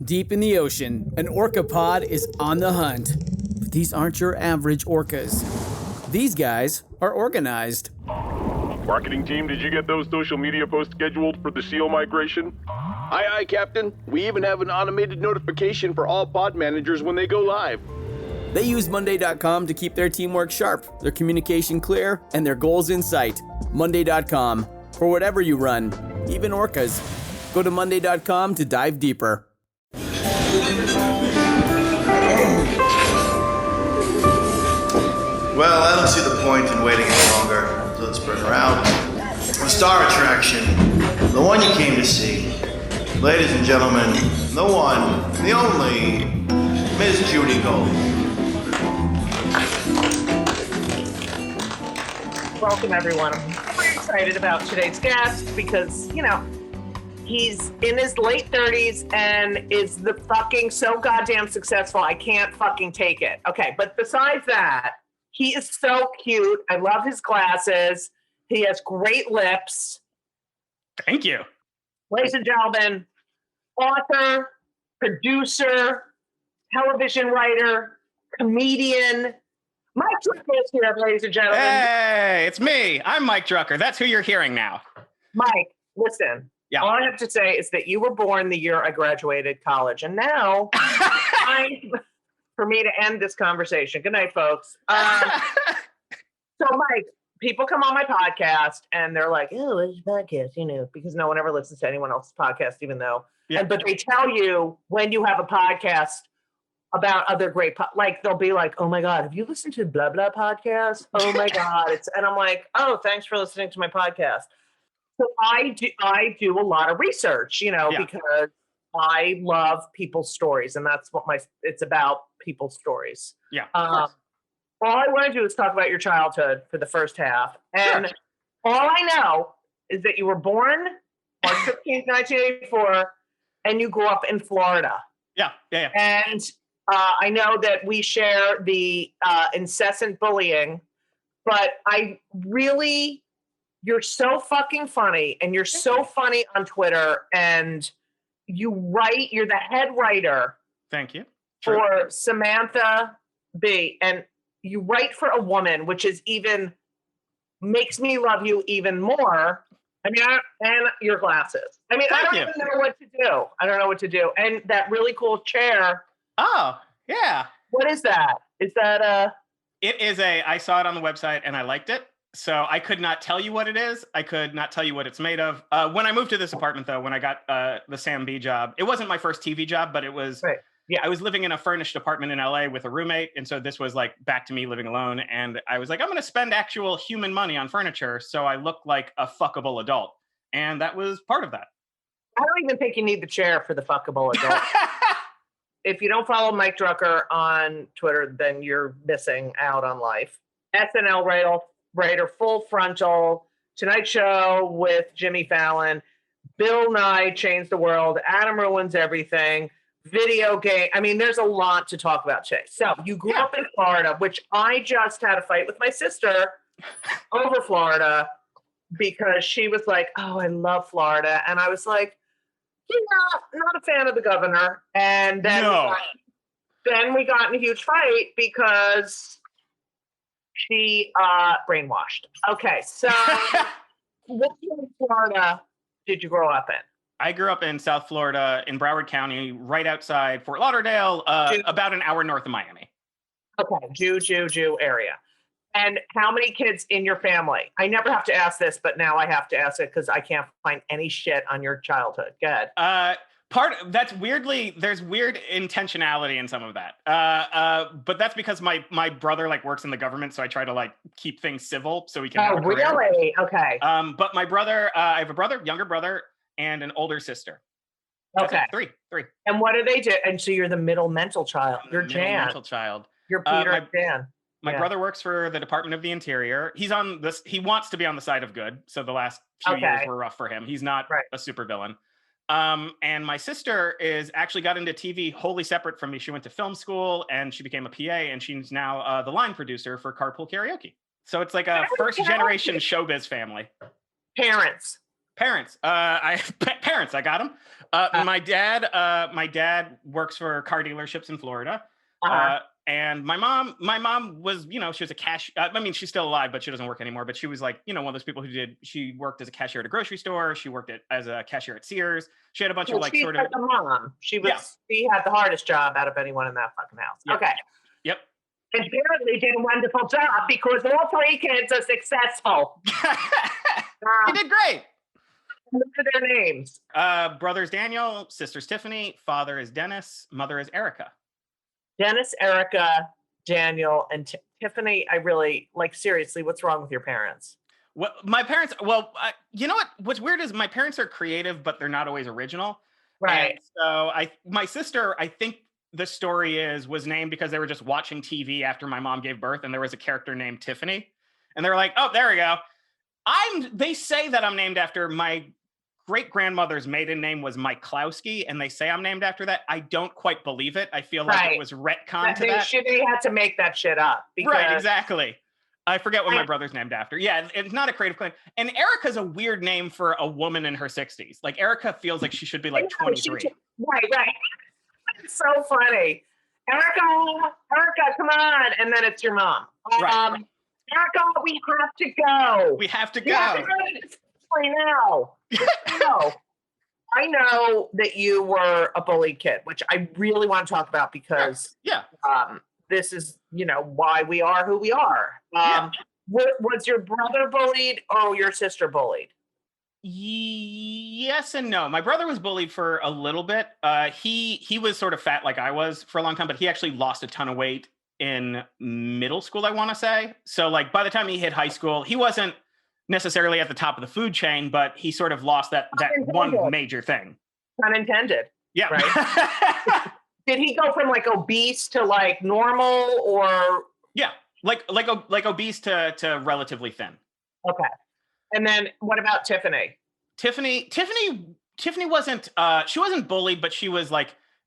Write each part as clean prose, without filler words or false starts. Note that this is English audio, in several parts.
Deep in the ocean, an orca pod is on the hunt. But these aren't your average orcas. These guys are organized. Marketing team, did you get those social media posts scheduled for the SEAL migration? Aye, Captain. We even have an automated notification for all pod managers when they go live. They use Monday.com to keep their teamwork sharp, their communication clear, and their goals in sight. Monday.com. For whatever you run, even orcas. Go to Monday.com to dive deeper. Well, I don't see the point in waiting any longer. So let's bring her out. The star attraction, the one you came to see. Ladies and gentlemen, the one, the only, Miss Judy Gold. Welcome, everyone. I'm very excited about today's guest because, he's in his late 30s and is the fucking so goddamn successful. I can't fucking take it. Okay, but besides that, he is so cute. I love his glasses. He has great lips. Thank you. Ladies and gentlemen, author, producer, television writer, comedian, Mike Drucker is here, ladies and gentlemen. Hey, it's me. I'm Mike Drucker. That's who you're hearing now. Mike, listen. Yeah. All I have to say is that you were born the year I graduated college, and now time for me to end this conversation. Good night, folks. So, Mike, people come on my podcast, and they're like, "Oh, what's your podcast?" Because no one ever listens to anyone else's podcast, even though. Yeah. But they tell you when you have a podcast about other great, like they'll be like, "Oh my God, have you listened to blah blah podcast? Oh my God!" And I'm like, "Oh, thanks for listening to my podcast." So I do a lot of research, because I love people's stories, and that's what it's about, people's stories. Yeah. All I want to do is talk about your childhood for the first half, and Sure. all I know is that you were born March 15th, 1984, and you grew up in Florida. Yeah. And I know that we share the incessant bullying, but you're so fucking funny, and you're so funny on Twitter, and you're the head writer. Thank you. For Samantha B. And you write for a woman, which is even makes me love you even more. I mean, and your glasses. I mean, I don't even know what to do. I don't know what to do. And that really cool chair. Oh, yeah. What is that? Is that It is I saw it on the website and I liked it. So I could not tell you what it is. I could not tell you what it's made of. When I moved to this apartment, though, when I got the Sam B job, it wasn't my first TV job, but it was, right. Yeah. I was living in a furnished apartment in LA with a roommate. And so this was like back to me living alone. And I was like, I'm going to spend actual human money on furniture so I look like a fuckable adult. And that was part of that. I don't even think you need the chair for the fuckable adult. If you don't follow Mike Drucker on Twitter, then you're missing out on life. SNL writer, Full Frontal, Tonight Show with Jimmy Fallon, Bill Nye Changed the World, Adam Ruins Everything, video game. I mean, there's a lot to talk about today. So you grew up in Florida, which I just had a fight with my sister over Florida because she was like, "Oh, I love Florida." And I was like, not a fan of the governor. And then, we got in a huge fight because she brainwashed. Okay, so what part of Florida did you grow up in? I grew up in South Florida in Broward County, right outside Fort Lauderdale, about an hour north of Miami. Okay, Jew area. And how many kids in your family? I never have to ask this, but now I have to ask it because I can't find any shit on your childhood. Go ahead. There's weird intentionality in some of that. But that's because my brother works in the government, so I try to keep things civil so we can have a career. Really? Okay. But my brother, I have a younger brother, and an older sister. That's okay. Three. And what do they do? And so you're the middle mental child. You're Jan. Mental child. You're Peter and Jan. My brother works for the Department of the Interior. He's on this. He wants to be on the side of good. So the last few years were rough for him. He's not a supervillain. And my sister actually got into TV wholly separate from me. She went to film school and she became a PA, and she's now the line producer for Carpool Karaoke. So it's like a first generation showbiz family. Parents. Parents. Parents. I got them. My dad works for car dealerships in Florida. And my mom was, she was a she's still alive, but she doesn't work anymore. But she was like, one of those people she worked as a cashier at a grocery store. She worked as a cashier at Sears. She had a bunch of She's like a mom. She had the hardest job out of anyone in that fucking house. Yep. Okay. Yep. And apparently did a wonderful job because all 3 kids are successful. You did great. What are their names? Brother's Daniel, sister's Tiffany, father is Dennis, mother is Erica. Dennis, Erica, Daniel, and Tiffany. I really seriously, what's wrong with your parents? Well, my parents, you know what? What's weird is my parents are creative, but they're not always original. Right. And so my sister, I think the story was named because they were just watching TV after my mom gave birth, and there was a character named Tiffany. And they were like, oh, there we go. They say that I'm named after my great-grandmother's maiden name was Mike Klowski, and they say I'm named after that. I don't quite believe it. I feel like it was retconned to that. They had to make that shit up. Right, exactly. I forget what my brother's named after. Yeah, it's not a creative claim. And Erica's a weird name for a woman in her 60s. Like, Erica feels like she should be like 23. Right. It's so funny. Erica, come on. And then it's your mom. Right. Erica, we have to go. We have to go. Right now. No. I know that you were a bullied kid, which I really want to talk about because this is, why we are who we are. Was your brother bullied or your sister bullied? Yes and no. My brother was bullied for a little bit. He was sort of fat like I was for a long time, but he actually lost a ton of weight in middle school, I want to say. So by the time he hit high school, he wasn't necessarily at the top of the food chain, but he sort of lost that one major thing. Unintended. Yeah. Right. Did he go from obese to normal or? Yeah. Like obese to relatively thin. Okay. And then what about Tiffany? Tiffany wasn't, she wasn't bullied, but she was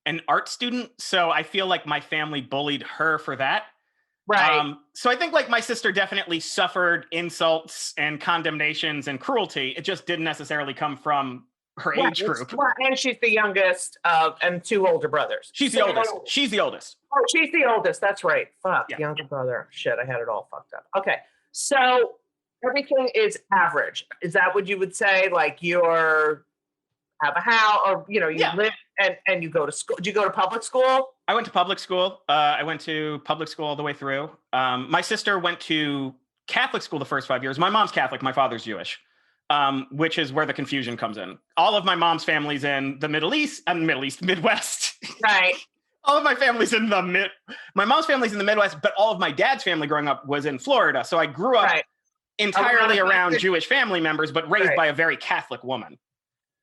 an art student. So I feel like my family bullied her for that. Right. So I think my sister definitely suffered insults and condemnations and cruelty. It just didn't necessarily come from her age group. And she's the youngest and 2 older brothers. She's the oldest. She's the oldest. Oh, she's the oldest. That's right. Fuck, younger brother. Shit, I had it all fucked up. Okay. So everything is average. Is that what you would say? You're have a house or, you live and you go to school. Do you go to public school? I went to public school. I went to public school all the way through. My sister went to Catholic school the first 5 years. My mom's Catholic. My father's Jewish, which is where the confusion comes in. All of my mom's family's in the Midwest. Right. All of my family's in my mom's family's in the Midwest, but all of my dad's family growing up was in Florida. So I grew up entirely around Jewish family members, but raised by a very Catholic woman.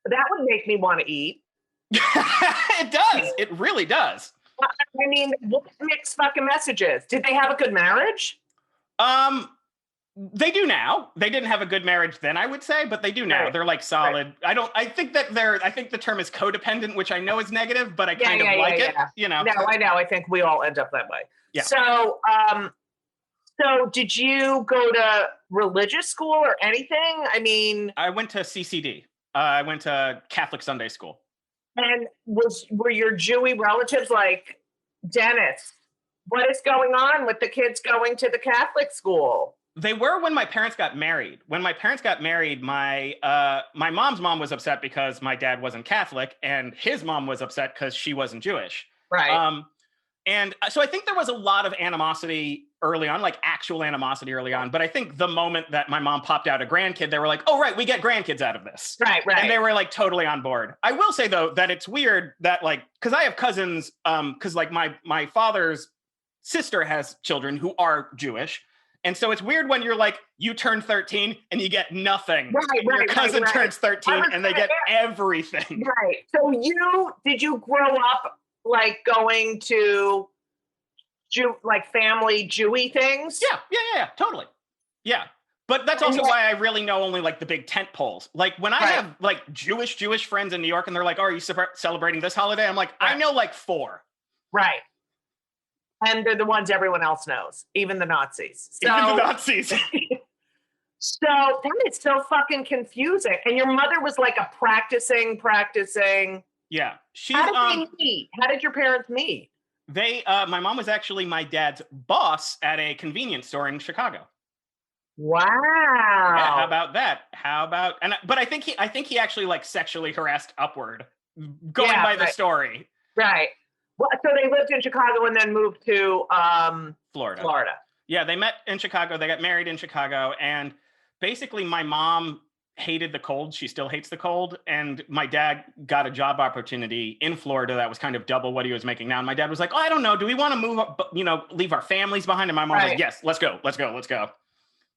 That would make me want to eat. It does. It really does. I mean, what mixed fucking messages? Did they have a good marriage? They do now. They didn't have a good marriage then, I would say, but they do now. Right. They're solid. Right. I think the term is codependent, which I know is negative, but I kind of like it. No, I know. I think we all end up that way. Yeah. So, so did you go to religious school or anything? I mean, I went to CCD. I went to Catholic Sunday school. And were your Jewy relatives like, Dennis, what is going on with the kids going to the Catholic school? They were when my parents got married. When my parents got married, my mom's mom was upset because my dad wasn't Catholic, and his mom was upset because she wasn't Jewish. Right. And so I think there was a lot of animosity early on, actual animosity early on. But I think the moment that my mom popped out a grandkid, they were like, oh, right, we get grandkids out of this. Right. And they were totally on board. I will say, though, that it's weird that because I have cousins, because my father's sister has children who are Jewish. And so it's weird when you're you turn 13 and you get nothing. Right, your cousin turns 13 and they get everything. Right. So did you grow up going to family Jewy things? Yeah, totally. Yeah. But that's also why I really know only the big tent poles. When I have Jewish friends in New York and they're like, oh, are you celebrating this holiday? I'm like, I know 4. Right. And they're the ones everyone else knows, even the Nazis. Even the Nazis. So that is so fucking confusing. And your mother was like a practicing. Yeah. How did they meet? How did your parents meet? My mom was actually my dad's boss at a convenience store in Chicago. Wow. Yeah, how about that? But I think he actually like sexually harassed upward, going by the story. Right. Well, so they lived in Chicago and then moved to Florida. Yeah, they met in Chicago. They got married in Chicago, and basically my mom hated the cold. She still hates the cold. And my dad got a job opportunity in Florida that was kind of double what he was making now. And my dad was like, oh, I don't know. Do we want to move up, leave our families behind? And my mom was like, yes, let's go.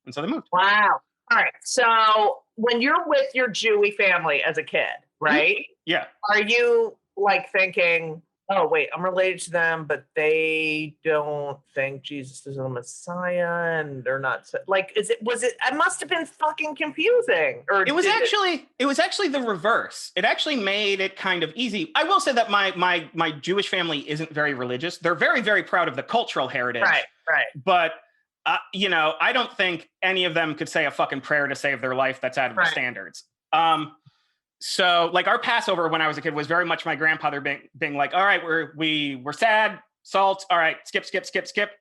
And so they moved. Wow. All right. So when you're with your Jewy family as a kid, right? Yeah. Are you like thinking, oh, wait, I'm related to them, but they don't think Jesus is the Messiah and they're not like, it must have been fucking confusing. Or it was actually the reverse. It actually made it kind of easy. I will say that my Jewish family isn't very religious. They're very, very proud of the cultural heritage. Right. But I don't think any of them could say a fucking prayer to save their life that's out of the standards. So like our Passover when I was a kid was very much my grandfather being like, all right, we're sad, salt. All right, skip.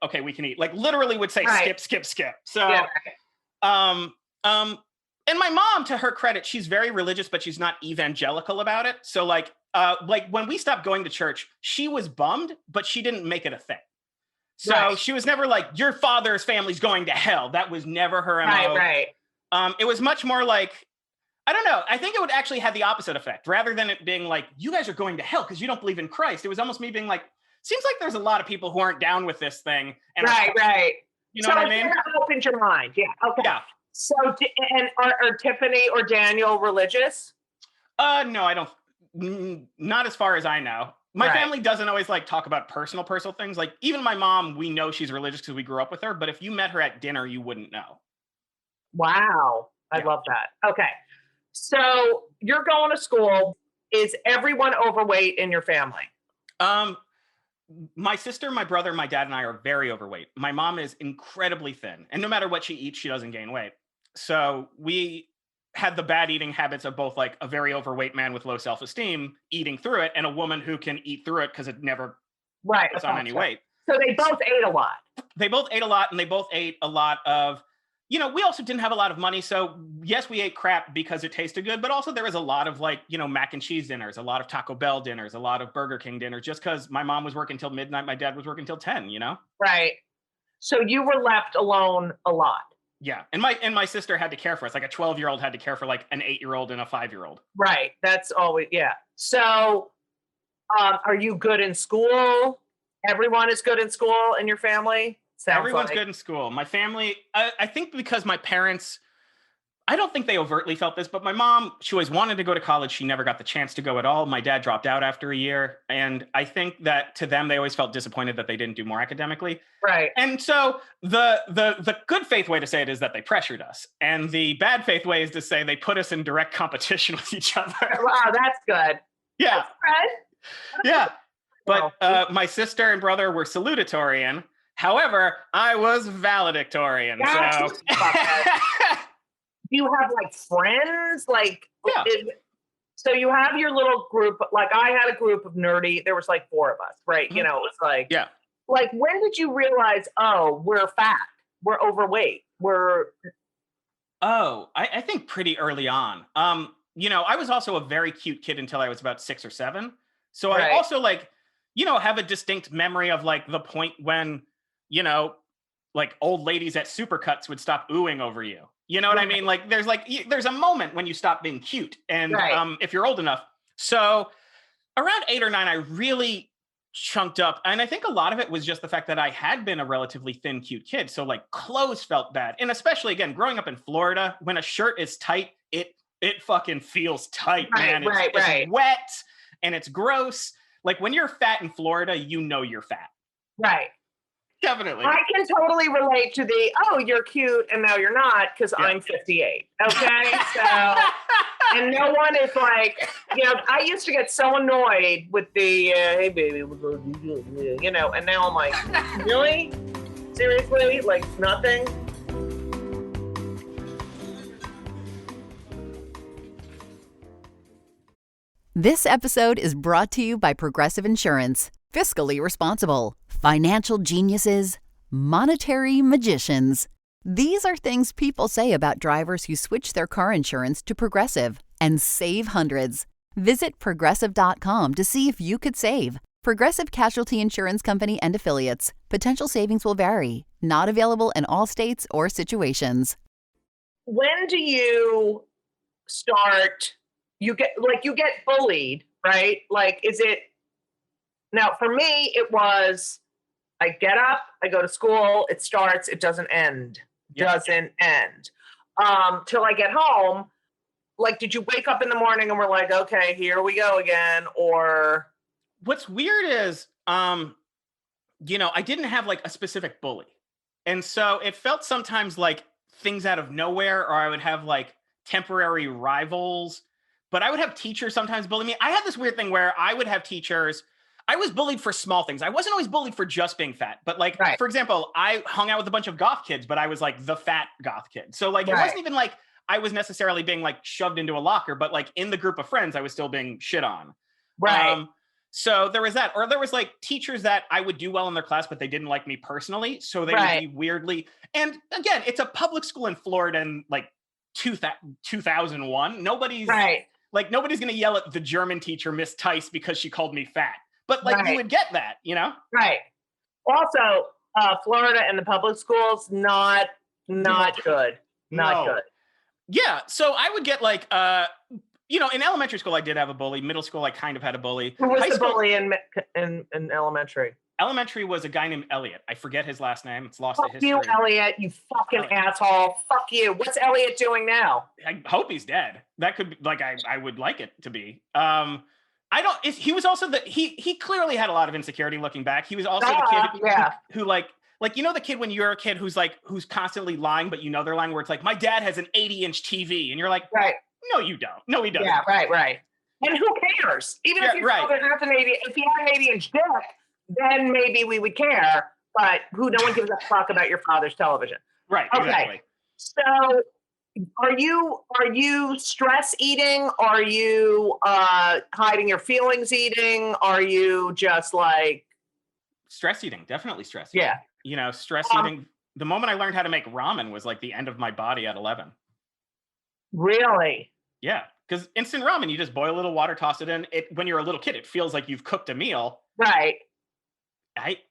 Okay, we can eat. Like literally would say skip. So, and my mom, to her credit, she's very religious, but she's not evangelical about it. So like when we stopped going to church, she was bummed, but she didn't make it a thing. So she was never like, your father's family's going to hell. That was never her MO. Right. It was much more like, I don't know. I think it would actually have the opposite effect. Rather than it being like, you guys are going to hell because you don't believe in Christ. It was almost me being like, seems like there's a lot of people who aren't down with this thing. And right. You know what I mean? So it opened your mind. Yeah. Okay. Yeah. So, and are Tiffany or Daniel religious? No, I don't. Not as far as I know. My family doesn't always like talk about personal things. Like even my mom, we know she's religious because we grew up with her. But if you met her at dinner, you wouldn't know. Wow. I love that. Okay. So you're going to school. Is everyone overweight in your family? My sister, my brother, my dad, and I are very overweight. My mom is incredibly thin. And no matter what she eats, she doesn't gain weight. So we had the bad eating habits of both like a very overweight man with low self-esteem eating through it and a woman who can eat through it because it never puts on any weight. So they both ate a lot. They both ate a lot, and they both ate a lot of, we also didn't have a lot of money. So yes, we ate crap because it tasted good, but also there was a lot of like, mac and cheese dinners, a lot of Taco Bell dinners, a lot of Burger King dinners, just because my mom was working till midnight. My dad was working till 10, Right. So you were left alone a lot. Yeah. And my sister had to care for us. Like a 12-year-old had to care for like an 8-year-old and a 5-year-old. Right. That's always, yeah. So are you good in school? Everyone is good in school in your family? Everyone's good in school. My family, I think because my parents, I don't think they overtly felt this, but my mom, she always wanted to go to college. She never got the chance to go at all. My dad dropped out after a year. And I think that to them, they always felt disappointed that they didn't do more academically. Right. And so the good faith way to say it is that they pressured us. And the bad faith way is to say they put us in direct competition with each other. Wow, that's good. Yeah. That's good. Yeah. But my sister and brother were salutatorian. However, I was valedictorian. So. Do you have like friends? Like, yeah. So you have your little group. Like I had a group of nerdy. There was like 4 of us, right? Mm-hmm. It was like, yeah. Like when did you realize? Oh, we're fat. We're overweight. I think pretty early on. I was also a very cute kid until I was about 6 or 7. So I also have a distinct memory of like the point when. Like old ladies at Supercuts would stop oohing over you. You know what I mean? Like there's a moment when you stop being cute. And if you're old enough. So around 8 or 9, I really chunked up. And I think a lot of it was just the fact that I had been a relatively thin, cute kid. So like clothes felt bad. And especially again, growing up in Florida, when a shirt is tight, it fucking feels tight, man. It's wet and it's gross. Like when you're fat in Florida, you're fat. Right. Definitely. I can totally relate to you're cute and now you're not because I'm 58. Okay. So, and no one is like, I used to get so annoyed with the, hey baby, we're going to do good, and now I'm like, really? Seriously? Like nothing? This episode is brought to you by Progressive Insurance. Fiscally responsible, financial geniuses, monetary magicians. These are things people say about drivers who switch their car insurance to Progressive and save hundreds. Visit Progressive.com to see if you could save. Progressive Casualty Insurance Company and Affiliates. Potential savings will vary. Not available in all states or situations. When do you start, you get bullied, right? Like, is it, now for me, it was, I get up, I go to school, it starts, it doesn't end. Doesn't end. Till I get home. Like, did you wake up in the morning and we're like, okay, here we go again? Or what's weird is, I didn't have like a specific bully. And so it felt sometimes like things out of nowhere, or I would have like temporary rivals, but I would have teachers sometimes bully me. I had this weird thing where I would have teachers, I was bullied for small things. I wasn't always bullied for just being fat, but like, for example, I hung out with a bunch of goth kids, but I was like the fat goth kid. So like, it wasn't even like I was necessarily being like shoved into a locker, but like in the group of friends, I was still being shit on. Right. So there was that, or there was like teachers that I would do well in their class, but they didn't like me personally. So they would be weirdly, and again, it's a public school in Florida in like 2001. Nobody's nobody's going to yell at the German teacher, Miss Tice, because she called me fat. But like you would get that, Right. Also, Florida and the public schools, not good. Not good. Yeah. So I would get like, in elementary school, I did have a bully. Middle school, I kind of had a bully. Who was the bully in elementary? Elementary was a guy named Elliot. I forget his last name. It's lost to history. Fuck you, Elliot, you fucking asshole. Fuck you. What's Elliot doing now? I hope he's dead. That could be, like, I would like it to be. He was also he clearly had a lot of insecurity looking back. He was also the kid who like, the kid when you're a kid who's constantly lying, but they're lying, where it's like, my dad has an 80-inch TV. And you're like, no, you don't. No, he doesn't. Yeah, right. And who cares? Even if your father has an 80, if he had an 80-inch dick, then maybe we would care. But no one gives a fuck about your father's television. Right. Okay. Exactly. So are you stress eating? Are you hiding your feelings eating? Are you just like stress eating? Definitely stress eating. Yeah. Stress eating. The moment I learned how to make ramen was like the end of my body at 11. Really? Yeah. Because instant ramen, you just boil a little water, toss it in. When you're a little kid, it feels like you've cooked a meal. Right.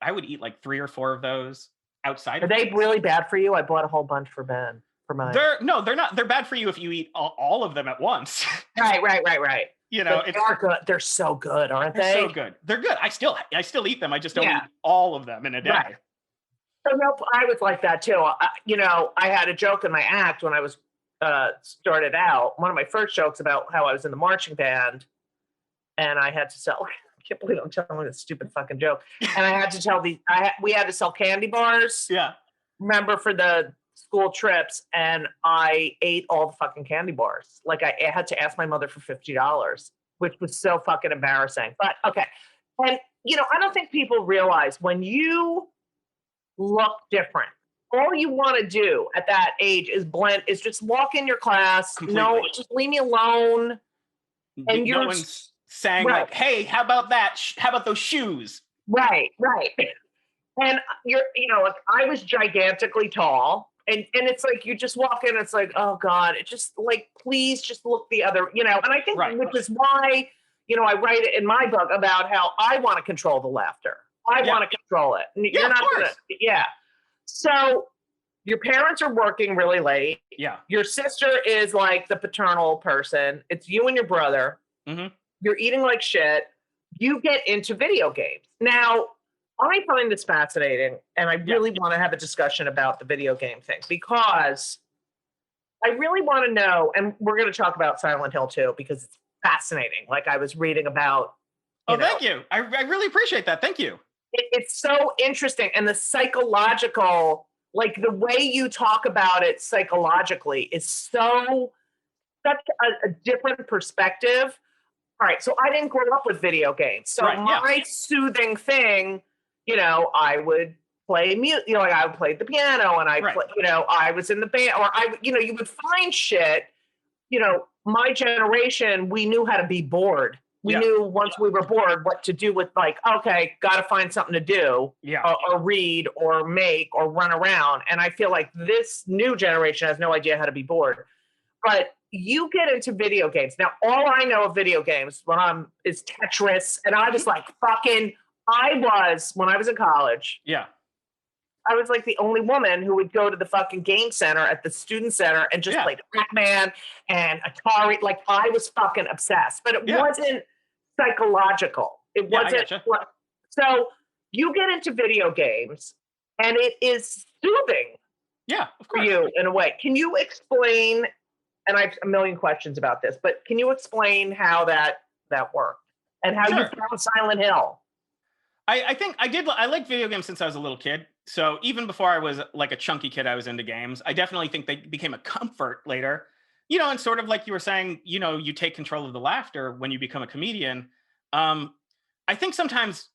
I would eat like 3 or 4 of those outside. Are they really bad for you? I bought a whole bunch for Ben. For mine. They're not. They're bad for you if you eat all of them at once. Right. They are good. They're so good, aren't they? So good. They're good. I still eat them. I just don't eat all of them in a day. Right. So I was like that too. I had a joke in my act when I was started out. One of my first jokes about how I was in the marching band, and I had to sell. I can't believe I'm telling this stupid fucking joke. And I had to tell we had to sell candy bars. Yeah. Remember, for the school trips, and I ate all the fucking candy bars. Like, I had to ask my mother for $50, which was so fucking embarrassing. But okay. And I don't think people realize when you look different, all you want to do at that age is just walk in your class. Completely. No, just leave me alone. And no one's saying like, hey, how about that? How about those shoes? Right. And I was gigantically tall. And it's like, you just walk in, it's like, oh God, it just like, please just look the other, and I think which is why, I write it in my book about how I want to control the laughter. I want to control it. You're not gonna, So your parents are working really late. Yeah. Your sister is like the paternal person. It's you and your brother. Mm-hmm. You're eating like shit. You get into video games. Now, I find this fascinating, and I really want to have a discussion about the video game thing, because I really want to know, and we're going to talk about Silent Hill too, because it's fascinating. Like, I was reading about. Thank you. I really appreciate that. Thank you. It's so interesting. And the psychological, like the way you talk about it psychologically is such a different perspective. All right. So I didn't grow up with video games. So my soothing thing, I would play music, like I played the piano, and I was in the band, or you would find shit, my generation, we knew how to be bored. We knew once we were bored what to do with, like, okay, got to find something to do, or read or make or run around. And I feel like this new generation has no idea how to be bored. But you get into video games. Now, all I know of video games is Tetris. And I was like, when I was in college. Yeah. I was like the only woman who would go to the fucking game center at the student center and just play Pac-Man and Atari. Like, I was fucking obsessed, but it wasn't psychological. It wasn't. So you get into video games and it is soothing. Yeah, of course. For you in a way. Can you explain, and I have a million questions about this, but can you explain how that worked and how you found Silent Hill? I think I liked video games since I was a little kid. So even before I was like a chunky kid, I was into games. I definitely think they became a comfort later, and sort of like you were saying, you take control of the laughter when you become a comedian. I think sometimes,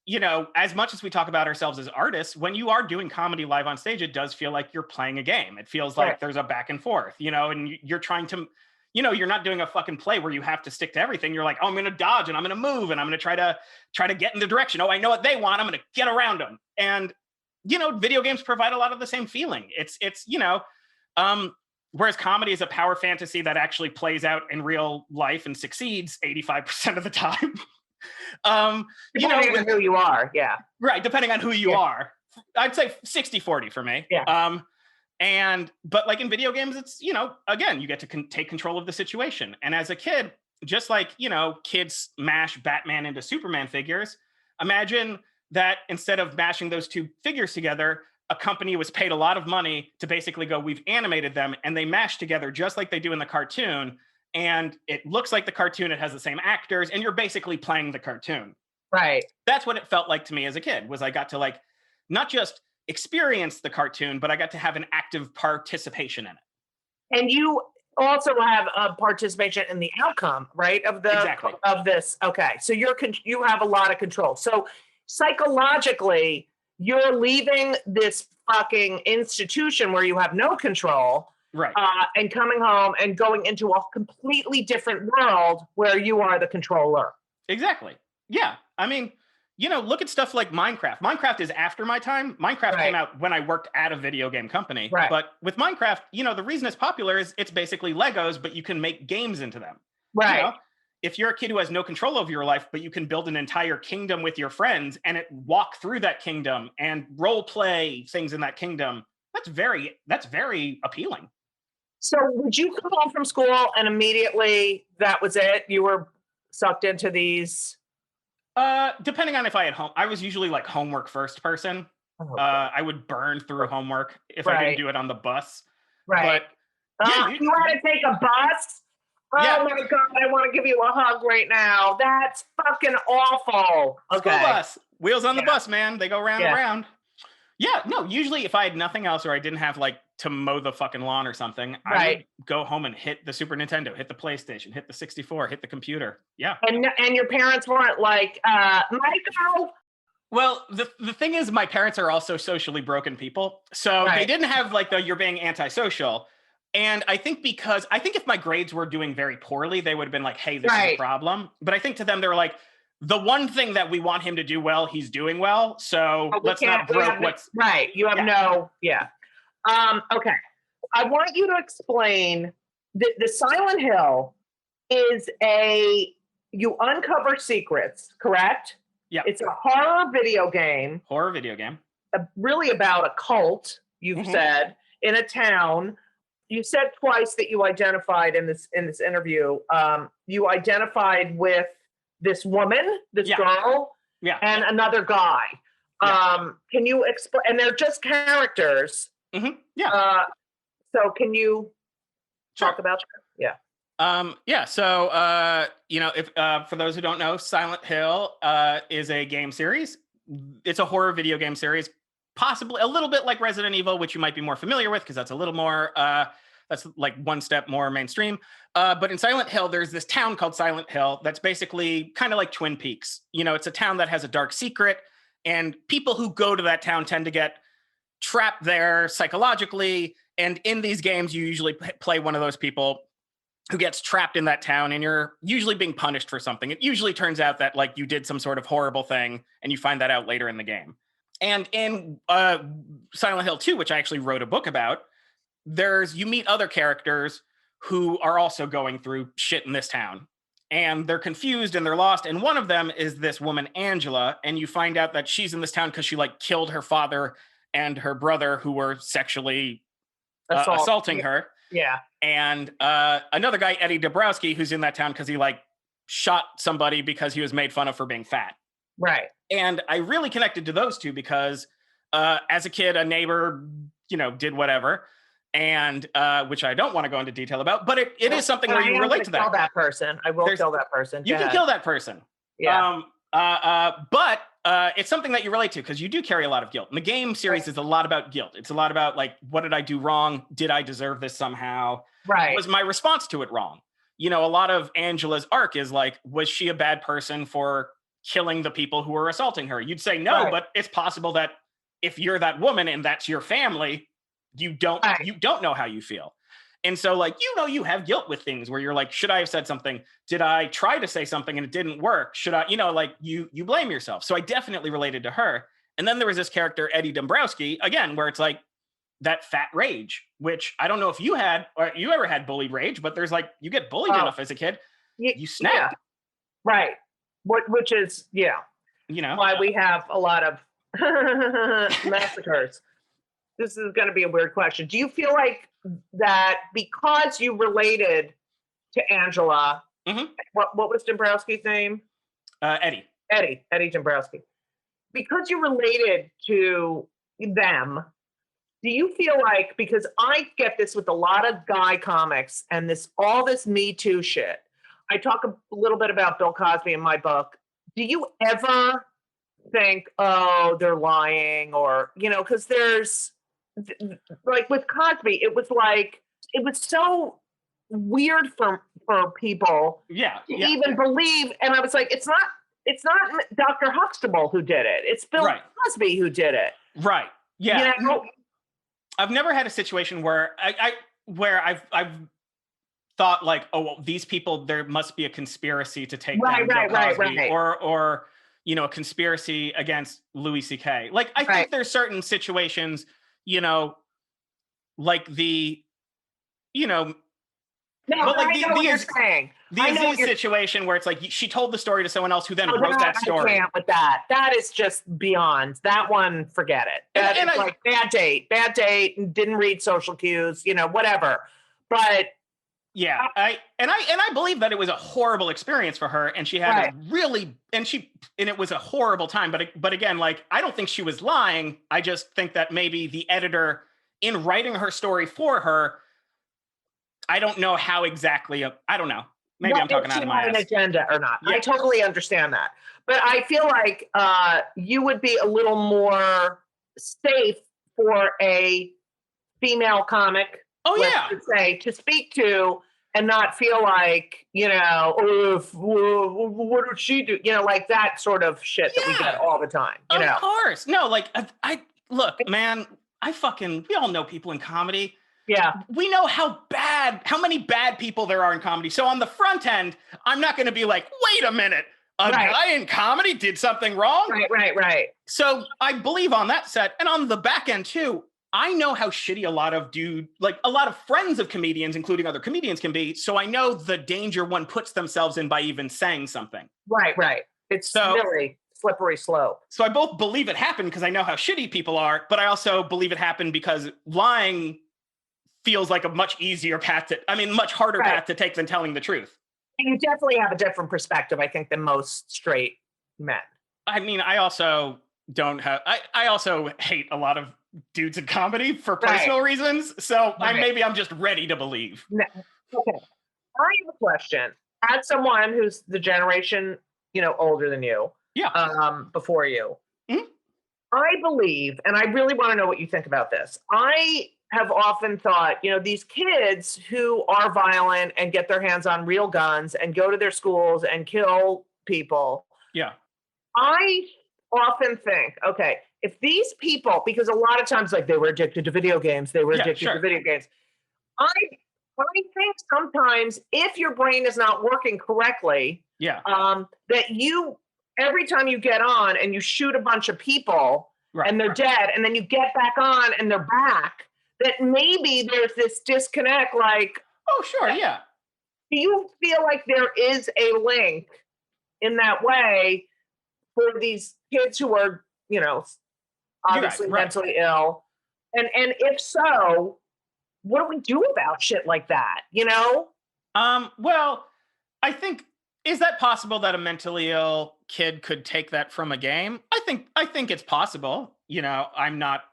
as much as we talk about ourselves as artists, when you are doing comedy live on stage, it does feel like you're playing a game. It feels like there's a back and forth, and you're trying to, you're not doing a fucking play where you have to stick to everything. You're like, oh, I'm going to dodge and I'm going to move and I'm going to try to get in the direction. Oh, I know what they want. I'm going to get around them. And, video games provide a lot of the same feeling. It's whereas comedy is a power fantasy that actually plays out in real life and succeeds 85% of the time. Depending on who you are. Yeah. Right. Depending on who you are. I'd say 60-40 for me. Yeah. But like in video games, it's, again, you get to take control of the situation. And as a kid, just like, kids mash Batman into Superman figures, imagine that instead of mashing those two figures together, a company was paid a lot of money to basically go, we've animated them and they mash together just like they do in the cartoon. And it looks like the cartoon, it has the same actors, and you're basically playing the cartoon. Right. That's what it felt like to me as a kid, was I got to like, not just experience the cartoon, but I got to have an active participation in it. And you also have a participation in the outcome, right? Of this. Okay. So you have a lot of control. So psychologically, you're leaving this fucking institution where you have no control. Right. And coming home and going into a completely different world where you are the controller. Exactly. Yeah. I mean, look at stuff like Minecraft. Minecraft is after my time. Minecraft came out when I worked at a video game company. Right. But with Minecraft, the reason it's popular is it's basically Legos, but you can make games into them. Right. If you're a kid who has no control over your life, but you can build an entire kingdom with your friends and walk through that kingdom and role play things in that kingdom, that's very appealing. So would you come home from school and immediately that was it? You were sucked into these? Depending on if I had home, I was usually like homework first person. Okay. I would burn through homework if I didn't do it on the bus. Right. But you had to take a bus? Oh my God, I want to give you a hug right now. That's fucking awful. Okay. School bus. Wheels on the bus, man. They go round and round. Yeah, no, usually if I had nothing else or I didn't have like to mow the fucking lawn or something, I would go home and hit the Super Nintendo, hit the PlayStation, hit the 64, hit the computer. Yeah. And your parents weren't like, Michael? Well, the thing is, my parents are also socially broken people. So they didn't have like you're being antisocial. And I think if my grades were doing very poorly, they would have been like, hey, this is a problem. But I think to them, they were like, the one thing that we want him to do well, he's doing well. So let's not broke what's right. You have okay. I want you to explain the Silent Hill is you uncover secrets, correct? Yeah. It's a horror video game. Really about a cult, you've said, in a town. You said twice that you identified in this interview. You identified with this woman, this girl, and another guy. Can you explain? And they're just characters. Mm-hmm. Yeah. So can you talk about that? Yeah. So, if for those who don't know, Silent Hill is a game series. It's a horror video game series, possibly a little bit like Resident Evil, which you might be more familiar with because that's a little more, that's like one step more mainstream. But in Silent Hill, there's this town called Silent Hill that's basically kind of like Twin Peaks. It's a town that has a dark secret, and people who go to that town tend to get trapped there psychologically. And in these games, you usually play one of those people. who gets trapped in that town, and you're usually being punished for something. It usually turns out that like you did some sort of horrible thing, and you find that out later in the game. And in Silent Hill 2, which I actually wrote a book about, you meet other characters who are also going through shit in this town. And they're confused and they're lost. And one of them is this woman, Angela. And you find out that she's in this town because she like killed her father and her brother who were sexually assaulting her. Yeah. And another guy, Eddie Dabrowski, who's in that town because he like shot somebody because he was made fun of for being fat. Right. And I really connected to those two because as a kid, a neighbor, did whatever. And which I don't want to go into detail about, but it is something where you relate to that. Kill that person. I will kill that person. You can kill that person. Yeah. But it's something that you relate to because you do carry a lot of guilt. And the game series is a lot about guilt. It's a lot about like, what did I do wrong? Did I deserve this somehow? Right. Was my response to it wrong? A lot of Angela's arc is like, was she a bad person for killing the people who were assaulting her? You'd say no, but it's possible that if you're that woman and that's your family, you don't know how you feel. And so like, you have guilt with things where you're like, should I have said something? Did I try to say something and it didn't work? Should I, like you blame yourself. So I definitely related to her. And then there was this character, Eddie Dombrowski, again, where it's like that fat rage, which I don't know if you had, or you ever had bullied rage, but there's like, you get bullied enough as a kid, you snap. Yeah. Right. Which is, why we have a lot of massacres. This is going to be a weird question. Do you feel like that because you related to Angela, what was Dombrowski's name? Eddie Dombrowski. Because you related to them, do you feel like, because I get this with a lot of guy comics and all this Me Too shit. I talk a little bit about Bill Cosby in my book. Do you ever think, oh, they're lying, or, because there's, like with Cosby, it was so weird for people to even believe. And I was like, it's not Dr. Huxtable who did it. It's Bill Cosby who did it. Right. Yeah. I've never had a situation where I've thought like, oh, well, these people, there must be a conspiracy to take down Bill Cosby, or a conspiracy against Louis C.K. Like, I think there's certain situations, like the, no, but like I know what you're saying. The Aziz situation where it's like she told the story to someone else who then wrote that story. I can't with that. That is just beyond. That one, forget it. That is like bad date, didn't read social cues, whatever. But yeah, I believe that it was a horrible experience for her, and she had and it was a horrible time. But again, like, I don't think she was lying. I just think that maybe the editor, in writing her story for her, I don't know how exactly. I don't know. Maybe I'm talking out of my ass. An agenda or not? Yeah. I totally understand that, but I feel like you would be a little more safe for a female comic. Oh yeah, to speak to and not feel like, what did she do? Like that sort of shit that we get all the time. Of course, no, like I look, man. We all know people in comedy. Yeah. We know how many bad people there are in comedy. So on the front end, I'm not going to be like, wait a minute, a guy in comedy did something wrong? Right. So I believe on that set, and on the back end too, I know how shitty a lot of friends of comedians, including other comedians, can be. So I know the danger one puts themselves in by even saying something. Right. It's really slippery slope. So I both believe it happened because I know how shitty people are, but I also believe it happened because lying feels like a much easier much harder path to take than telling the truth. And you definitely have a different perspective, I think, than most straight men. I mean, I also I also hate a lot of dudes in comedy for personal reasons. So I'm just ready to believe. No. Okay. I have a question. As someone who's the generation, older than you, before you, I believe, and I really want to know what you think about this. I have often thought, these kids who are violent and get their hands on real guns and go to their schools and kill people. Yeah. I often think, okay, if these people, because a lot of times, like, they were addicted to video games, I I think sometimes if your brain is not working correctly, that you, every time you get on and you shoot a bunch of people and they're dead, and then you get back on and they're back, that maybe there's this disconnect, like, oh, sure, yeah. Do you feel like there is a link in that way for these kids who are, you know, obviously mentally ill? And if so, what do we do about shit like that, you know? Well, I think, is that possible that a mentally ill kid could take that from a game? I think it's possible. You know, I'm not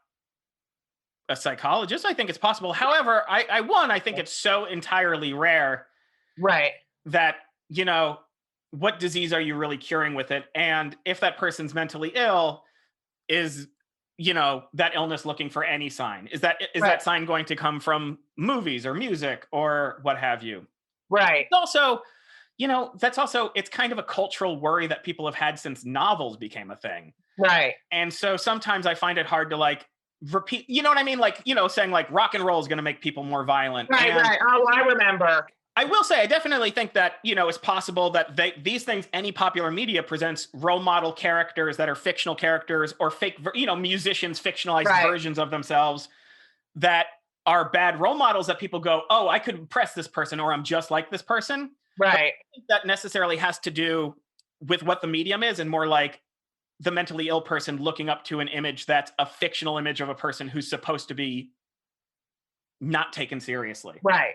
a psychologist. I think it's possible. However, I think it's so entirely rare. Right. That, you know, what disease are you really curing with it? And if that person's mentally ill, is, you know, that illness looking for any sign? Is that sign going to come from movies or music or what have you? Right. Also, you know, it's kind of a cultural worry that people have had since novels became a thing. Right. And so sometimes I find it hard to like repeat, you know what I mean? Like, you know, saying like rock and roll is going to make people more violent. Right. Oh, I remember. I will say, I definitely think that, you know, it's possible that these things, any popular media presents role model characters that are fictional characters or fake, you know, musicians, fictionalized versions of themselves that are bad role models that people go, oh, I could impress this person or I'm just like this person. Right. But I don't think that necessarily has to do with what the medium is and more like the mentally ill person looking up to an image that's a fictional image of a person who's supposed to be not taken seriously. Right.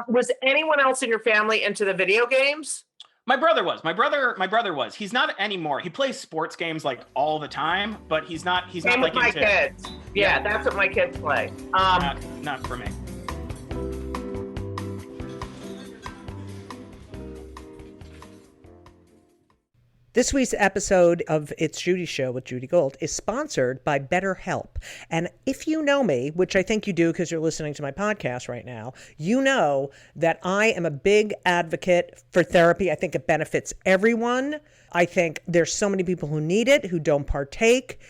Was anyone else in your family into the video games? My brother was. My brother was. He's not anymore. He plays sports games like all the time, but he's not like my kids. Yeah, that's what my kids play. Not for me. This week's episode of It's Judy Show with Judy Gold is sponsored by BetterHelp. And if you know me, which I think you do because you're listening to my podcast right now, you know that I am a big advocate for therapy. I think it benefits everyone. I think there's so many people who need it, who don't partake.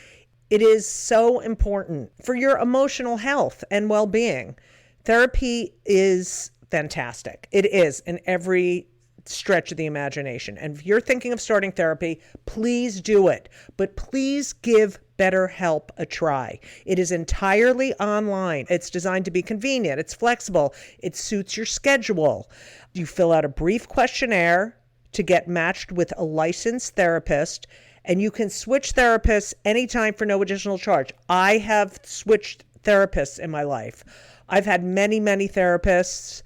It is so important for your emotional health and well-being. Therapy is fantastic. It is in every stretch of the imagination. And if you're thinking of starting therapy, please do it. But please give BetterHelp a try. It is entirely online. It's designed to be convenient. It's flexible. It suits your schedule. You fill out a brief questionnaire to get matched with a licensed therapist, and you can switch therapists anytime for no additional charge. I have switched therapists in my life. I've had many, many therapists,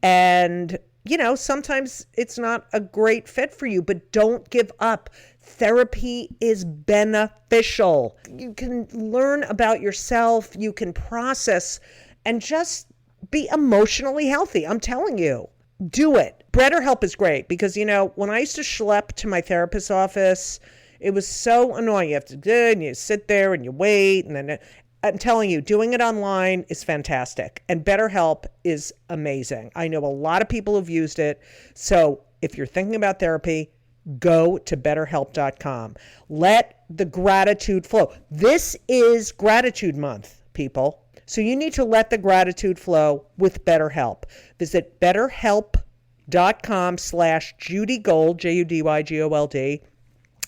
and you know, sometimes it's not a great fit for you, but don't give up. Therapy is beneficial. You can learn about yourself, you can process, and just be emotionally healthy. I'm telling you, do it. BetterHelp is great because, you know, when I used to schlep to my therapist's office, it was so annoying. You have to do it, and you sit there and you wait, and then I'm telling you, doing it online is fantastic. And BetterHelp is amazing. I know a lot of people who've used it. So if you're thinking about therapy, go to BetterHelp.com. Let the gratitude flow. This is Gratitude Month, people. So you need to let the gratitude flow with BetterHelp. Visit BetterHelp.com/JudyGold, JudyGold,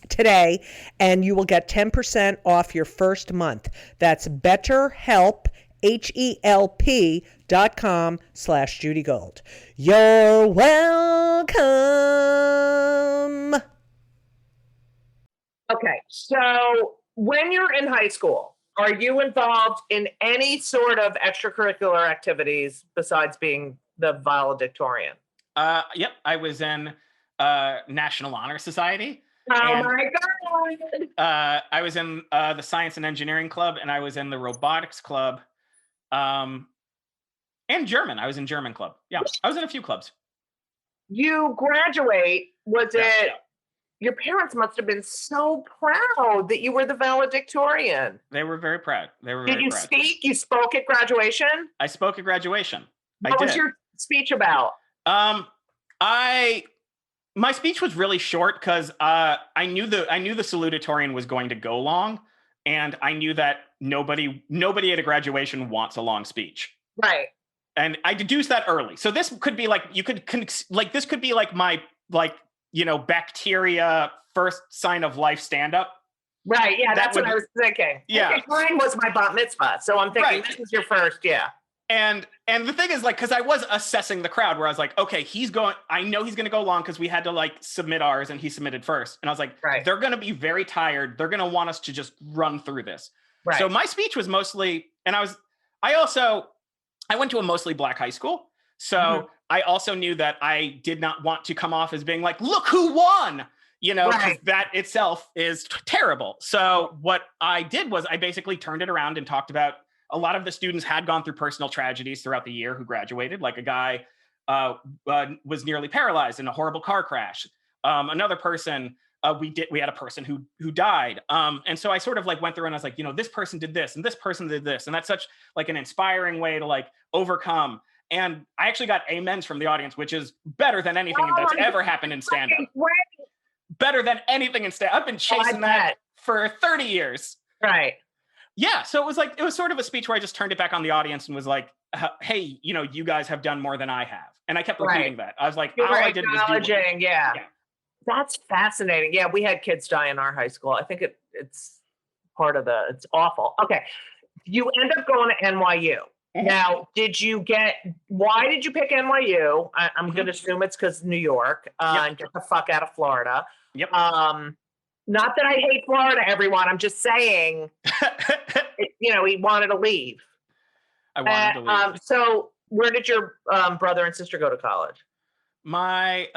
today, and you will get 10% off your first month. That's BetterHelp, HELP.com/JudyGold. You're welcome. Okay, so when you're in high school, are you involved in any sort of extracurricular activities besides being the valedictorian? Yep, I was in National Honor Society. Oh my God! I was in the Science and Engineering Club, and I was in the Robotics Club, and German. I was in German Club. Yeah, I was in a few clubs. You graduate. Your parents must have been so proud that you were the valedictorian. They were very proud. Did you speak? You spoke at graduation? I spoke at graduation. What was your speech about? My speech was really short because I knew the salutatorian was going to go long, and I knew that nobody at a graduation wants a long speech. Right. And I deduced that early. So this could be like, this could be like my, like, you know, bacteria first sign of life stand-up. Right. Yeah, that's what I was thinking. Yeah. Mine was my bat mitzvah. So I'm thinking this is your first, yeah. And the thing is, like, because I was assessing the crowd where I was like, okay, I know he's going to go long because we had to like submit ours and he submitted first. And I was like, they're going to be very tired. They're going to want us to just run through this. Right. So my speech was mostly, and I went to a mostly black high school. So I also knew that I did not want to come off as being like, look who won, you know, because that itself is terrible. So what I did was I basically turned it around and talked about a lot of the students had gone through personal tragedies throughout the year who graduated. Like a guy was nearly paralyzed in a horrible car crash. Another person, we had a person who died. And so I sort of like went through and I was like, you know, this person did this and this person did this. And that's such like an inspiring way to like overcome. And I actually got amens from the audience, which is better than anything that's ever happened in stand-up. Better than anything in stand-up. I've been chasing that for 30 years. Right. Yeah, so it was sort of a speech where I just turned it back on the audience and was like, hey, you know, you guys have done more than I have. And I kept repeating that. I was like, all I did was do yeah. That's fascinating. Yeah, we had kids die in our high school. I think it's part of it's awful. Okay. You end up going to NYU. Now, why did you pick NYU? I'm going to assume it's because New York, and get the fuck out of Florida. Yep. Not that I hate Florida, everyone. I'm just saying, you know, he wanted to leave. I wanted to leave. So where did your brother and sister go to college? My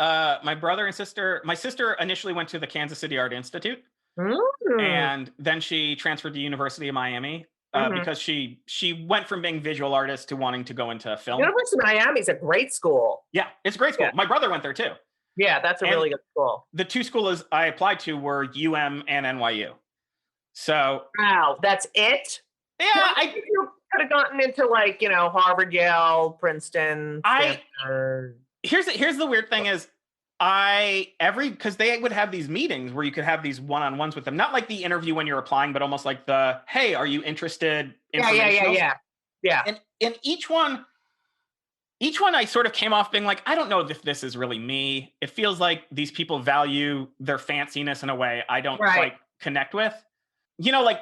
brother and sister, my sister initially went to the Kansas City Art Institute. And then she transferred to University of Miami because she went from being visual artist to wanting to go into film. University of Miami is a great school. Yeah, it's a great school. Yeah. My brother went there too. Yeah, that's a really good school. The two schools I applied to were UM and NYU. So wow, that's it? Yeah, you could have gotten into like, you know, Harvard, Yale, Princeton, Stanford. Here's the weird thing is because they would have these meetings where you could have these one-on-ones with them, not like the interview when you're applying, but almost like the, hey, are you interested? Yeah. And each one I sort of came off being like, I don't know if this is really me. It feels like these people value their fanciness in a way I don't quite connect with. You know, like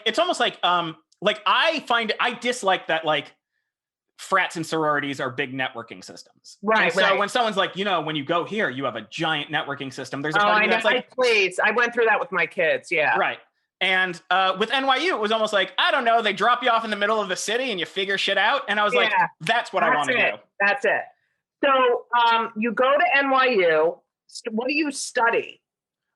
it's almost like I dislike that like frats and sororities are big networking systems. Right. So when someone's like, you know, when you go here, you have a giant networking system. There's a part of me that's like, please. I went through that with my kids. Yeah. Right. And with NYU, it was almost like, I don't know, they drop you off in the middle of the city and you figure shit out. And I was like, that's what I want to do. That's it. So you go to NYU. What do you study?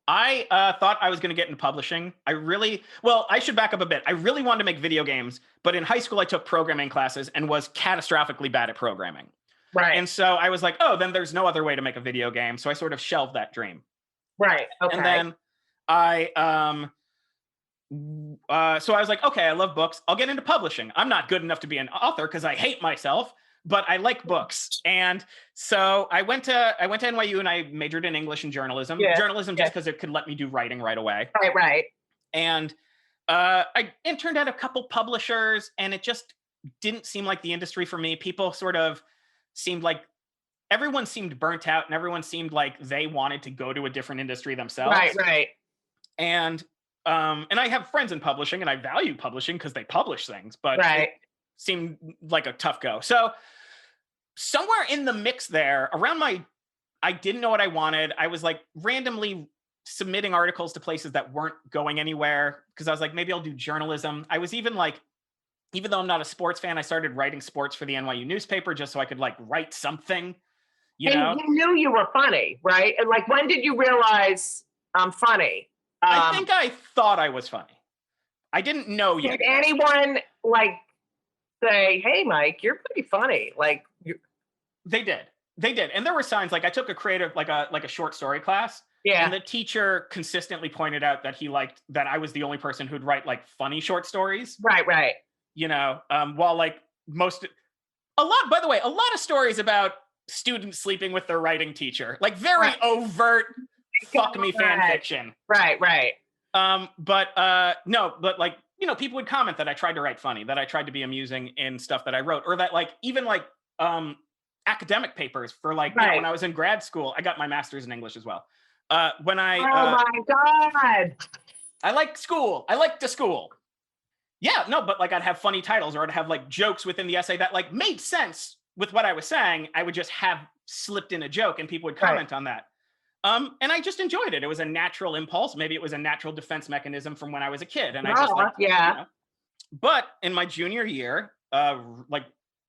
I thought I was going to get into publishing. I should back up a bit. I really wanted to make video games, but in high school, I took programming classes and was catastrophically bad at programming. Right. And so I was like, oh, then there's no other way to make a video game. So I sort of shelved that dream. Right. Okay. And then so I was like, okay, I love books. I'll get into publishing. I'm not good enough to be an author because I hate myself, but I like books. And so I went to NYU and I majored in English and journalism. Journalism just because it could let me do writing right away. Right. And I interned at a couple publishers and it just didn't seem like the industry for me. People sort of seemed like everyone seemed burnt out and everyone seemed like they wanted to go to a different industry themselves. Right. And I have friends in publishing and I value publishing because they publish things, but it seemed like a tough go. So somewhere in the mix there I didn't know what I wanted. I was like randomly submitting articles to places that weren't going anywhere because I was like, maybe I'll do journalism. I was even like, even though I'm not a sports fan, I started writing sports for the NYU newspaper just so I could like write something, you know? You knew you were funny, right? And like, when did you realize I'm funny? I think I thought I was funny. I didn't know yet. Did anyone like say, hey, Mike, you're pretty funny? Like, they did. And there were signs, like I took a creative, like a short story class. Yeah. And the teacher consistently pointed out that he liked that I was the only person who'd write like funny short stories. Right. You know, while like a lot of stories about students sleeping with their writing teacher, like very overt fuck me fan fiction. Right. But like, you know, people would comment that I tried to write funny, that I tried to be amusing in stuff that I wrote, or that like, even like academic papers for like, when I was in grad school. I got my master's in English as well. Oh my God. I like school. I like the school. Yeah, no, but like I'd have funny titles, or I'd have like jokes within the essay that like made sense with what I was saying. I would just have slipped in a joke and people would comment on that. And I just enjoyed it. It was a natural impulse. Maybe it was a natural defense mechanism from when I was a kid. And I just like, But in my junior year,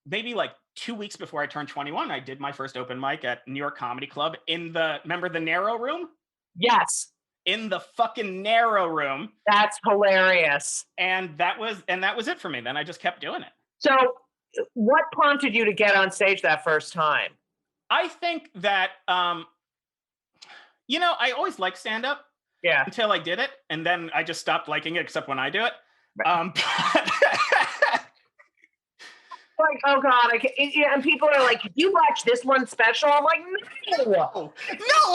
maybe like 2 weeks before I turned 21, I did my first open mic at New York Comedy Club remember the narrow room? Yes. In the fucking narrow room. That's hilarious. And that was it for me. Then I just kept doing it. So what prompted you to get on stage that first time? I think that, I always liked stand-up. Yeah. Until I did it. And then I just stopped liking it, except when I do it. Like, oh God, and people are like, you watch this one special? I'm like, no,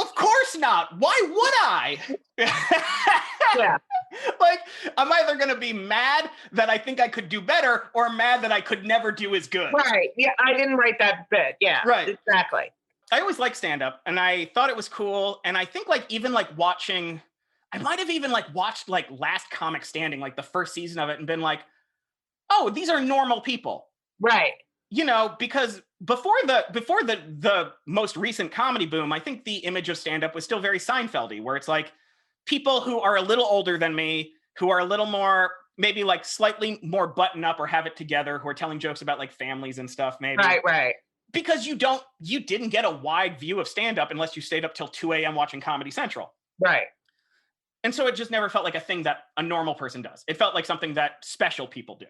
of course not. Why would I? Yeah. Like, I'm either going to be mad that I think I could do better, or mad that I could never do as good. Right. Yeah, I didn't write that bit. Yeah. Right. Exactly. I always liked stand-up, and I thought it was cool. And I think like even like watching, I might have even like watched like Last Comic Standing, like the first season of it, and been like, oh, these are normal people. Right. Because before the most recent comedy boom, I think the image of stand-up was still very Seinfeld-y, where it's like people who are a little older than me, who are a little more, maybe like slightly more button up or have it together, who are telling jokes about like families and stuff, maybe. Right. Because you didn't get a wide view of stand-up unless you stayed up till 2 a.m. watching Comedy Central. Right. And so it just never felt like a thing that a normal person does. It felt like something that special people do.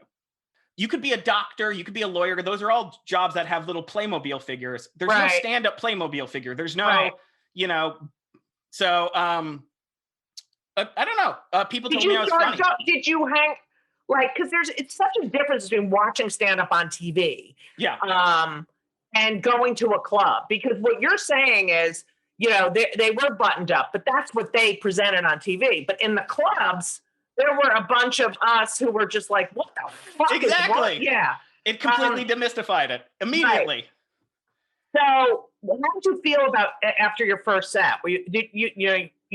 You could be a doctor, you could be a lawyer. Those are all jobs that have little Playmobil figures. There's no stand-up Playmobil figure. There's no, so I don't know. People told me I was funny. Did you hang, like, because it's such a difference between watching stand-up on TV and going to a club. Because what you're saying is, they were buttoned up, but that's what they presented on TV. But in the clubs, there were a bunch of us who were just like, what the fuck exactly. is what? Yeah. It completely demystified it immediately. Right. So how did you feel about after your first set? You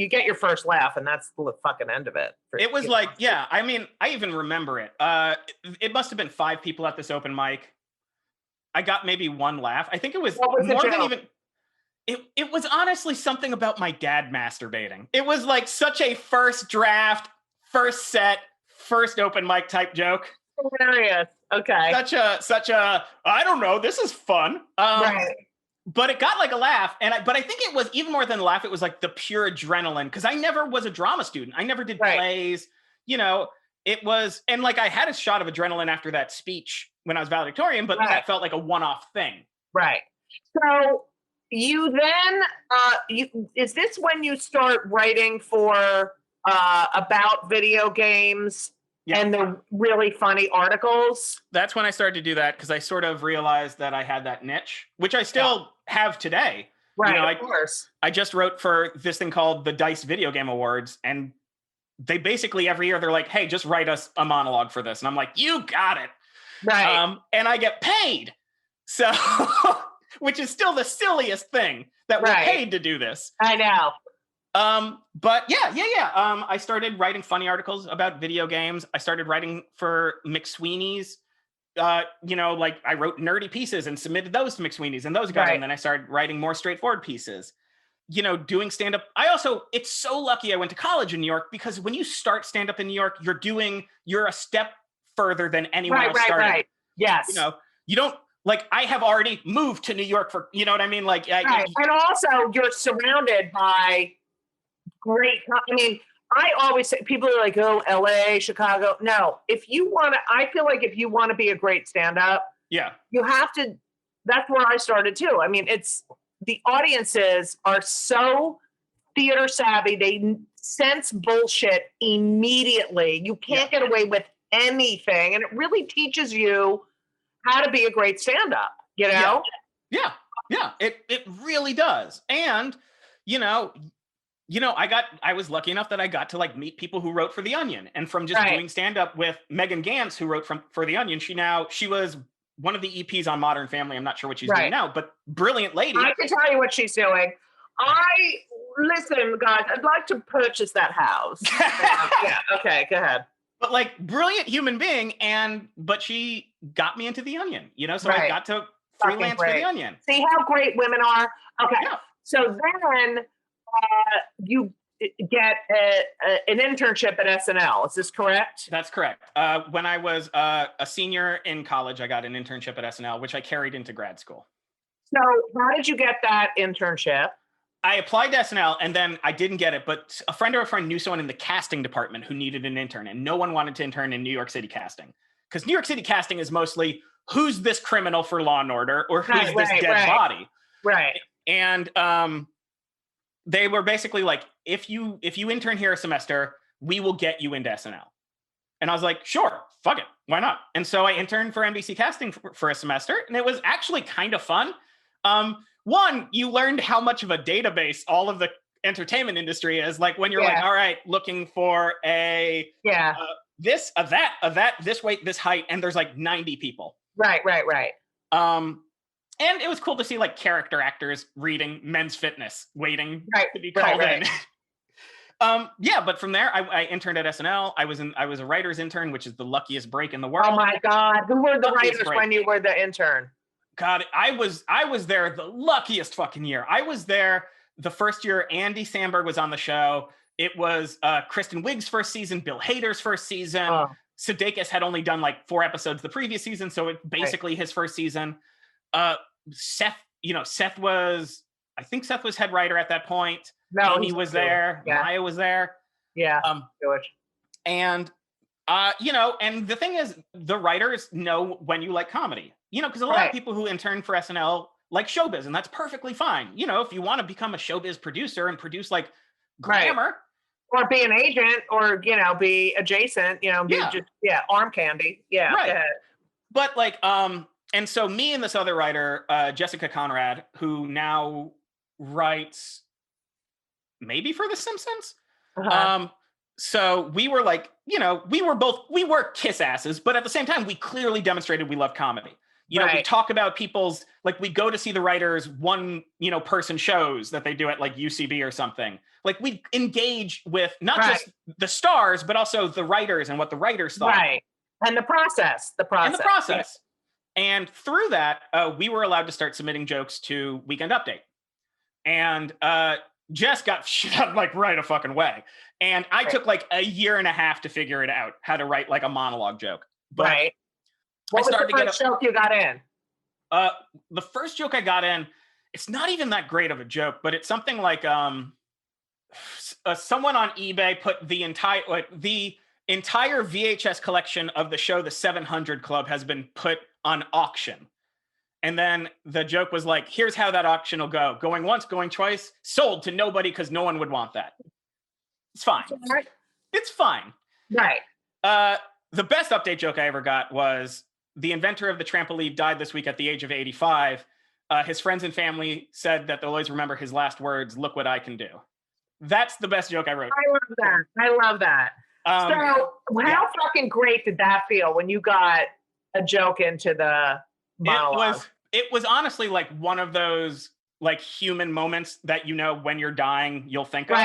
get your first laugh, and that's the fucking end of it. It was like, I mean, I even remember it. It must have been 5 people at this open mic. I got maybe 1 laugh. I think it was more than even... It was honestly something about my dad masturbating. It was like such a first draft, first set, first open mic type joke. Hilarious. Okay. Such a I don't know, this is fun. Right. But it got like a laugh, but I think it was even more than a laugh. It was like the pure adrenaline, because I never was a drama student. I never did plays. It was, and like I had a shot of adrenaline after that speech when I was valedictorian, but that felt like a one-off thing. Right. So you then is this when you start writing for about video games and the really funny articles? That's when I started to do that, because I sort of realized that I had that niche, which I still have today. Right, of course. I just wrote for this thing called the Dice Video Game Awards, and they basically every year they're like, hey, just write us a monologue for this. And I'm like, you got it. Right. And I get paid. So, which is still the silliest thing that we're paid to do this. I know. But yeah. I started writing funny articles about video games. I started writing for McSweeney's. Like I wrote nerdy pieces and submitted those to McSweeney's, and those got in. And then I started writing more straightforward pieces. Doing stand-up. It's so lucky I went to college in New York, because when you start stand-up in New York, you're a step further than anyone else started. Right. Yes. You don't, like, I have already moved to New York for, you know what I mean? Like, and also you're surrounded by great, I always say, people are like, oh, LA, Chicago. No, I feel like if you want to be a great stand-up, you have to, that's where I started too. The audiences are so theater savvy. They sense bullshit immediately. You can't get away with anything. And it really teaches you how to be a great stand-up, Yeah, it really does. And, I was lucky enough that I got to like meet people who wrote for The Onion, and from just doing stand-up with Megan Gantz, who wrote for The Onion, she was one of the EPs on Modern Family. I'm not sure what she's doing now, but brilliant lady. I can tell you what she's doing. Listen, guys, I'd like to purchase that house. Yeah, okay, go ahead. But like, brilliant human being, but she got me into The Onion, so I got to freelance for The Onion. See how great women are? Okay, so then you get an internship at SNL. Is this correct? That's correct. When I was a senior in college, I got an internship at SNL, which I carried into grad school. So how did you get that internship? I applied to SNL and then I didn't get it, but a friend of a friend knew someone in the casting department who needed an intern, and no one wanted to intern in New York City casting. Because New York City casting is mostly who's this criminal for Law and Order or who's this dead body. Right. And they were basically like, if you intern here a semester, we will get you into SNL. And I was like, sure, fuck it, why not? And so I interned for NBC casting for a semester, and it was actually kind of fun. One, you learned how much of a database all of the entertainment industry is. Like when you're like, all right, looking for this, a that, this weight, this height, and there's like 90 people. Right. And it was cool to see like character actors reading Men's Fitness, waiting to be called in. But from there, I interned at SNL. I was a writer's intern, which is the luckiest break in the world. Oh my God. Who were the writers when you were the intern? God, I was there the luckiest fucking year. I was there the first year Andy Samberg was on the show. It was Kristen Wiig's first season, Bill Hader's first season. Sudeikis had only done like 4 episodes the previous season, so it basically his first season. Seth was head writer at that point. No, Amy was there. Maya was there. Yeah. And and the thing is, the writers know when you like comedy. Because a lot of people who intern for SNL like showbiz, and that's perfectly fine. If you want to become a showbiz producer and produce like Glamour, or be an agent, or be adjacent, arm candy, right. But like, and so me and this other writer, Jessica Conrad, who now writes maybe for The Simpsons. So we were like, we were kiss asses, but at the same time, we clearly demonstrated we love comedy. We talk about people's, like, we go to see the writers' one, person shows that they do at like UCB or something. Like we engage with not just the stars, but also the writers and what the writers thought. Right. And the process. And through that, we were allowed to start submitting jokes to Weekend Update. And Jess got shut like right a fucking way. And I took like a year and a half to figure it out, how to write like a monologue joke. But what was the first joke you got in? The first joke I got in, it's not even that great of a joke, but it's something like someone on eBay put the entire VHS collection of the show The 700 Club has been put on auction. And then the joke was like, here's how that auction will go. Going once, going twice, sold to nobody because no one would want that. It's fine. It's fine. Right. The best update joke I ever got was the inventor of the trampoline died this week at the age of 85. His friends and family said that they'll always remember his last words, look what I can do. That's the best joke I wrote. I love that. So how fucking great did that feel when you got a joke into the monologue? It was honestly like one of those like human moments that when you're dying, you'll think of.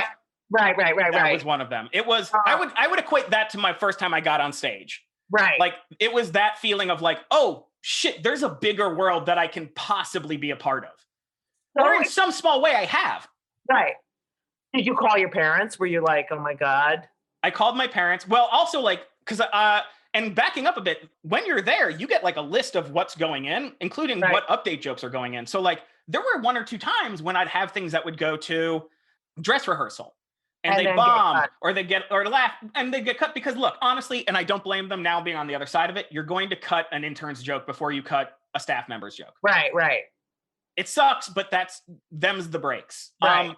Right. That was one of them. It was, I would equate that to my first time I got on stage. Right. Like it was that feeling of like, oh shit, there's a bigger world that I can possibly be a part of. Or in some small way I have. Right. Did you call your parents? Were you like, oh my God? I called my parents. Well, also like, because, and backing up a bit, when you're there, you get like a list of what's going in, including what update jokes are going in. So like, there were 1 or 2 times when I'd have things that would go to dress rehearsal. And they bomb, or they laugh, and they get cut because look, honestly, and I don't blame them now being on the other side of it, you're going to cut an intern's joke before you cut a staff member's joke. Right. It sucks, but them's the breaks. Right.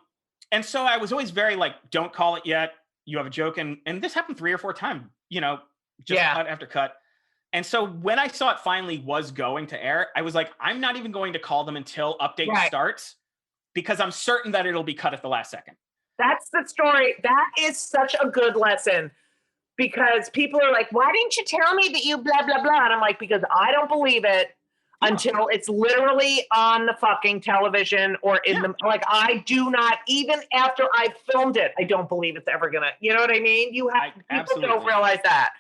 And so I was always very like, don't call it yet. You have a joke. And this happened 3 or 4 times, just cut after cut. And so when I saw it finally was going to air, I was like, I'm not even going to call them until update starts because I'm certain that it'll be cut at the last second. That's the story. That is such a good lesson because people are like, why didn't you tell me that you blah, blah, blah? And I'm like, because I don't believe it until it's literally on the fucking television or in the, like, I do not, even after I filmed it, I don't believe it's ever gonna, you know what I mean? People don't realize that.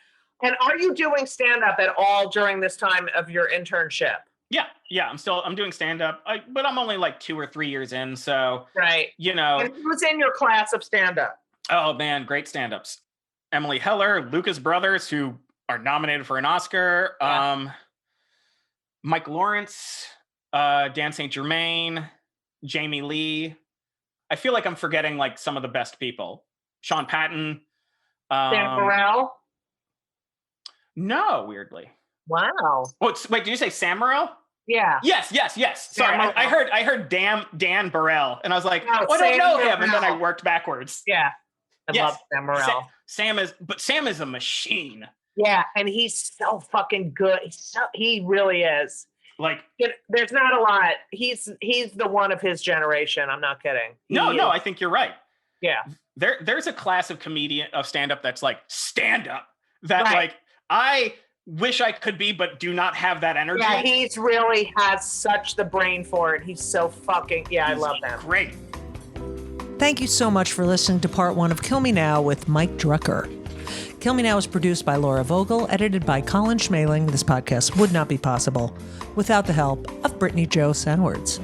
And are you doing stand-up at all during this time of your internship? Yeah. I'm doing stand-up, but I'm only like 2 or 3 years in. So, right. You know. And who's in your class of stand-up? Oh man, great stand-ups. Emily Heller, Lucas Brothers, who are nominated for an Oscar. Yeah. Mike Lawrence, Dan St. Germain, Jamie Lee. I feel like I'm forgetting like some of the best people. Sean Patton. Sam Morril? No, weirdly. Wow. Wait, did you say Sam Morril? Yeah. Yes. Sorry, I heard Dan Burrell, and I was like, I don't know him, and then I worked backwards. Yeah. I love Sam Morril. Sam is a machine. Yeah, and he's so fucking good. He really is. Like, there's not a lot. He's the one of his generation. I'm not kidding. No, I think you're right. Yeah. There's a class of stand-up that's like stand-up that like I wish I could be, but do not have that energy. Yeah, he's really has such the brain for it. He's so fucking, I love him. Great. Thank you so much for listening to part 1 of Kill Me Now with Mike Drucker. Kill Me Now is produced by Laura Vogel, edited by Colin Schmaling. This podcast would not be possible without the help of Brittany Jo Sandwards.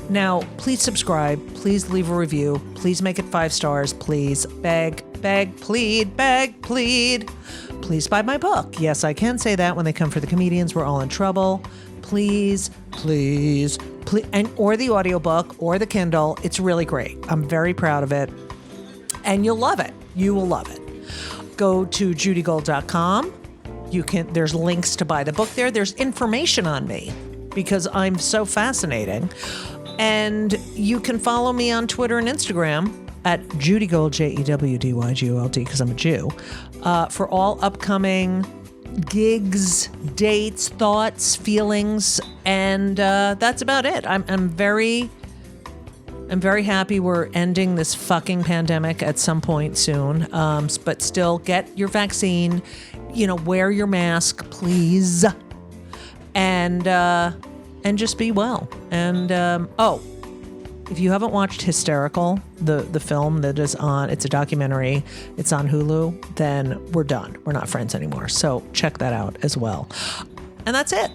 Now, please subscribe. Please leave a review. Please make it 5 stars. Please beg, plead. Please buy my book. Yes, I can say that when they come for the comedians. We're all in trouble. Please. Or the audiobook or the Kindle. It's really great. I'm very proud of it. And you'll love it. You will love it. Go to judygold.com. There's links to buy the book there. There's information on me because I'm so fascinating. And you can follow me on Twitter and Instagram at Judy Gold, JEWDYGOLD, because I'm a Jew, for all upcoming gigs, dates, thoughts, feelings, and that's about it. I'm very happy we're ending this fucking pandemic at some point soon. But still, get your vaccine. Wear your mask, please, and just be well. And if you haven't watched Hysterical, the film that is on, it's a documentary, it's on Hulu, then we're done. We're not friends anymore. So check that out as well. And that's it.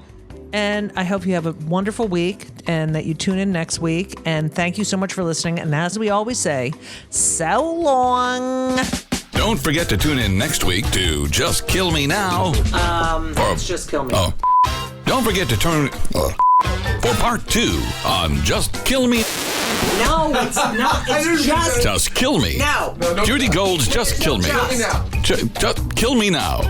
And I hope you have a wonderful week and that you tune in next week. And thank you so much for listening. And as we always say, so long. Don't forget to tune in next week to Just Kill Me Now. It's Just Kill Me. Oh. Don't forget to turn for part 2 on Just Kill Me. No, it's not. It's Just Kill Me. No. Judy Gold's Just Kill Me. Just Kill Me Now.